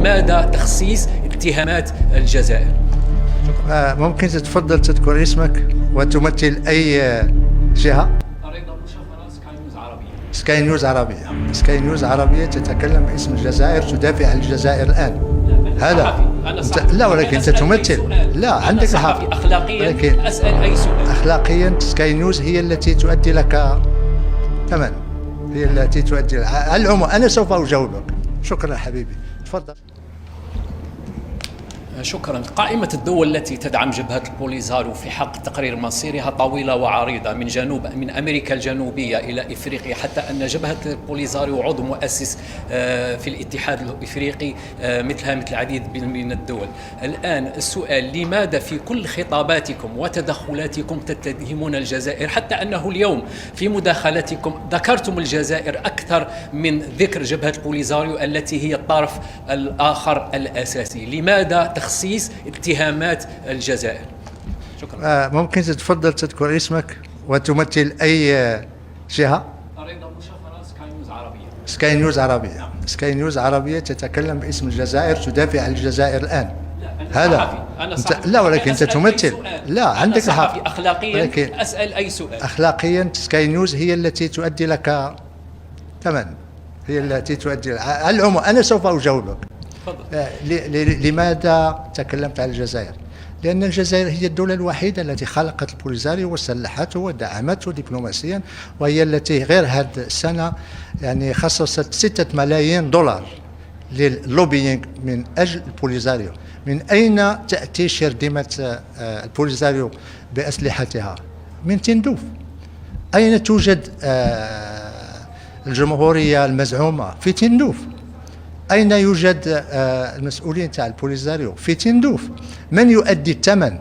لماذا تخصيص اتهامات الجزائر؟ ممكن تتفضل تذكر اسمك وتمثل أي جهة؟ رضا مشفرة، سكاي نيوز عربية. سكاي نيوز عربية. سكاي نيوز عربية تتكلم باسم الجزائر، تدافع عن الجزائر الآن. هذا لا، ولكن أنت تمثل. لا، عندك الحق. أخلاقيا ولكن أسأل أي سؤال. أخلاقيا سكاي نيوز هي التي تؤدي لك ثمن، هي التي تؤدي على العموم. أنا سوف أجاوبك. شكرا حبيبي، تفضل. شكرا. قائمة الدول التي تدعم جبهة البوليزاريو في حق تقرير مصيرها طويلة وعريضة من أمريكا الجنوبية إلى إفريقيا، حتى أن جبهة البوليزاريو عضو مؤسس في الاتحاد الإفريقي مثل العديد من الدول. الآن السؤال: لماذا في كل خطاباتكم وتدخلاتكم تتهمون الجزائر، حتى أنه اليوم في مداخلتكم ذكرتم الجزائر أكثر من ذكر جبهة البوليزاريو التي هي الطرف الآخر الأساسي؟ لماذا تخصيص اتهامات الجزائر؟ شكرا. ممكن تتفضل تذكر اسمك وتمثل أي جهة؟ رضا مشفرة، سكاي نيوز عربية. سكاي نيوز عربية. سكاي نيوز عربية تتكلم باسم الجزائر، تدافع عن الجزائر الآن. هذا لا، ولكن أنت تمثل. لا، عندك الحق. أخلاقيا ولكن أسأل أي سؤال. أخلاقيا سكاي نيوز هي التي تؤدي لك ثمن، هي التي تؤدي على العموم. أنا سوف أجاوبك. لماذا تكلمت عن الجزائر؟ لأن الجزائر هي الدولة الوحيدة التي خلقت البوليزاريو وسلحته ودعمته دبلوماسيا، وهي التي غير هذه السنة يعني خصصت 6 ملايين دولار لللوبينج من أجل البوليزاريو. من أين تأتي شرذمة البوليزاريو بأسلحتها؟ من تندوف. أين توجد الجمهورية المزعومة؟ في تندوف. أين يوجد المسؤولين تاع البوليزاريو؟ في تندوف. من يؤدي الثمن؟